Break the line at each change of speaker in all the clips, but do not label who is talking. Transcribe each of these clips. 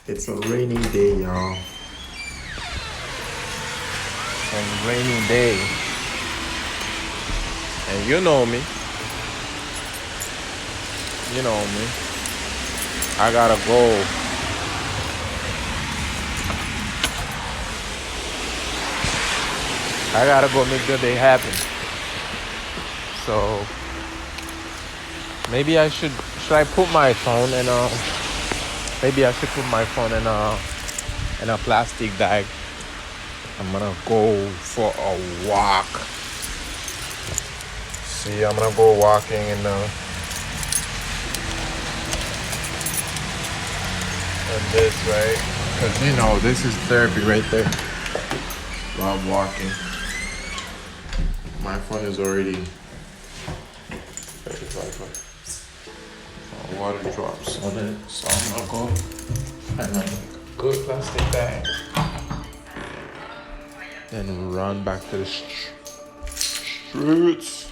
It's a rainy day, y'all. It's a rainy day. And you know me. You know me. I gotta go. I gotta go make the day happen. So maybe should I put my phone in maybe I should put my phone in a plastic bag. I'm gonna go for a walk. See, I'm gonna go walking in this, right? Because you know this is therapy right there. While I'm walking. My phone is already water drops on it, so I'm gonna go find my good plastic bag and run back to the streets.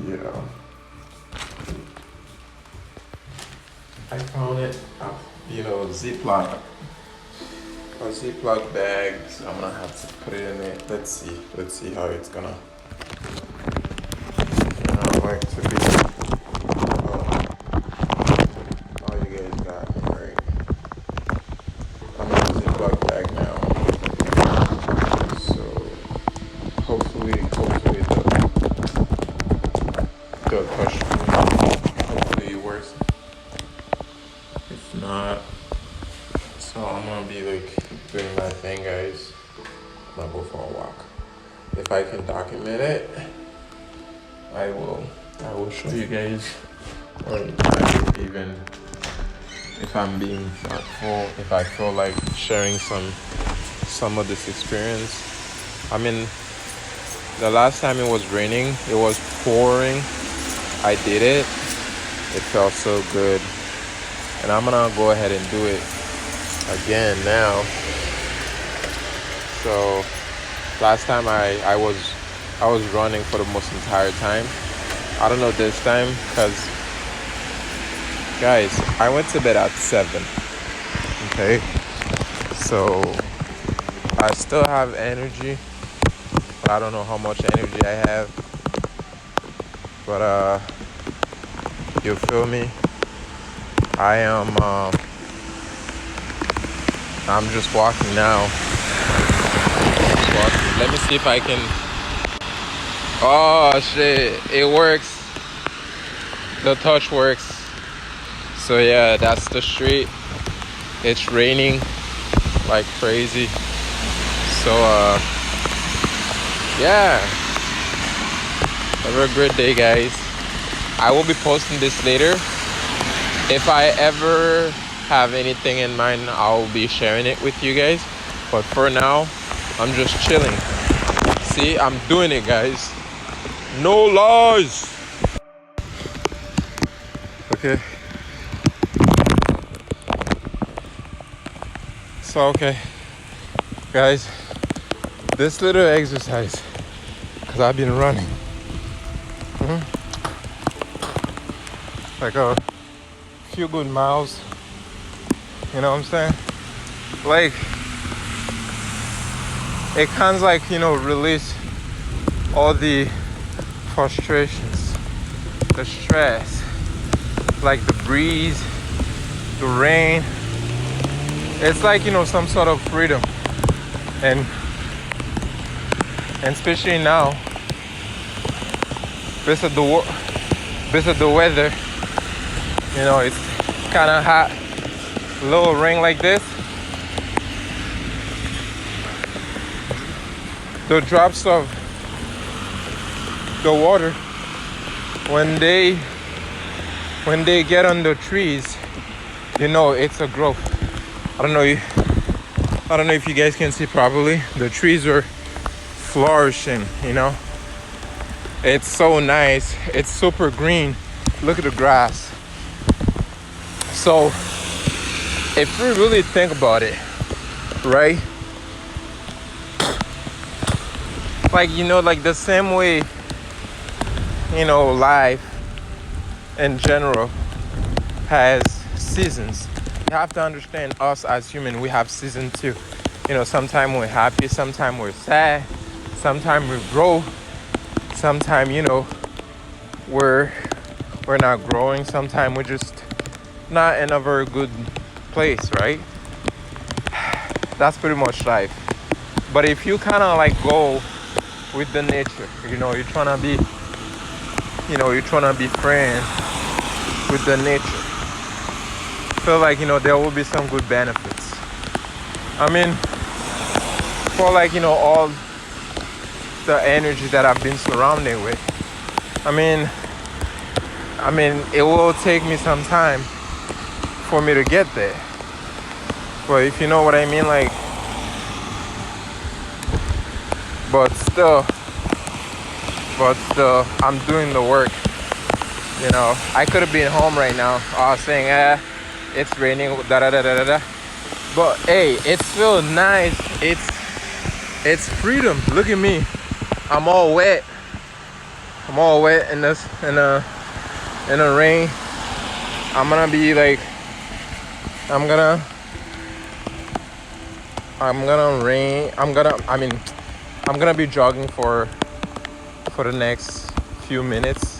Yeah, I found it. Ziploc. A Ziploc bag. So I'm gonna have to put it in it. Let's see how it's gonna like to be. Oh, you guys got me right. I'm in a Ziploc bag now. So hopefully they'll push me. Hopefully it works. If not, so I'm gonna be like doing my thing, guys. I'm gonna go for a walk. If I can document it, I will show you guys. Or even if I'm being thoughtful, if I feel like sharing some of this experience. I mean, the last time it was raining, it was pouring. I did it. It felt so good. And I'm gonna go ahead and do it again now. So last time I was running for the most entire time. I don't know this time because guys, I went to bed at 7. Okay, so I still have energy, but I don't know how much energy I have. But you feel me? I'm just walking now. Let me see if I can. Oh shit, it works. The touch works. So yeah, that's the street. It's raining like crazy. So yeah. Have a great day, guys. I will be posting this later. If I ever have anything in mind, I'll be sharing it with you guys. But for now, I'm just chilling. See, I'm doing it, guys. No lies. Okay. So, okay. Guys, this little exercise, because I've been running. Like a few good miles. You know what I'm saying? Like, it kind of like, release all the frustrations, the stress, like the breeze, the rain. It's like, some sort of freedom. And especially now, based on the weather, it's kind of hot, a little rain like this. The drops of the water, when they get on the trees, it's a growth. I don't know if you guys can see properly. The trees are flourishing, It's so nice. It's super green. Look at the grass. So if we really think about it, right? Like, like the same way, life in general has seasons. you have to understand us as human. We have season too. You know, sometimes we're happy, sometimes we're sad, sometimes we grow, sometimes we're not growing, sometimes we're just not in a very good place, right? That's pretty much life. But if you kind of like go with the nature, you're trying to be, you're trying to be friends with the nature. Feel like there will be some good benefits. I mean, for like all the energy that I've been surrounded with. I mean, it will take me some time for me to get there. But if you know what I mean, like, but still, I'm doing the work. I could have been home right now. I was saying, it's raining, da da da da da. But hey, it feels nice. It's freedom. Look at me. I'm all wet. I'm all wet in this in the rain. I'm gonna be like, I'm gonna be jogging for the next few minutes.